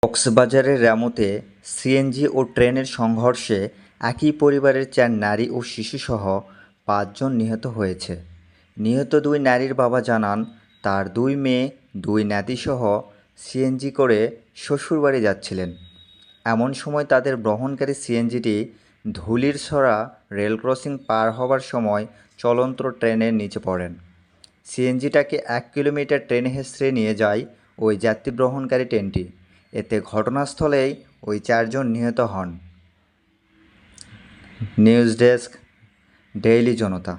কক্সবাজারের রামুতে সিএনজি ও ট্রেনের সংঘর্ষে একই পরিবারের ৪ নারী ও শিশুসহ ৫ জন নিহত হয়েছে। নিহত ২ নারীর বাবা জানান, তার ২ মেয়ে, ২ নাতিসহ সিএনজি করে শ্বশুরবাড়ি যাচ্ছিলেন। এমন সময় তাদের বহনকারী সিএনজিটি ধুলিরছড়া রেলক্রসিং পার হবার সময় চলন্ত ট্রেনের নিচে পড়েন। সিএনজিটাকে ১ কিলোমিটার টেনে হেঁচড়ে নিয়ে যায় ওই যাত্রী বহনকারী ট্রেনটি। এতে ঘটনাস্থলেই ওই ৪ জন নিহত হন। নিউজ ডেস্ক, ডেইলি জনতা।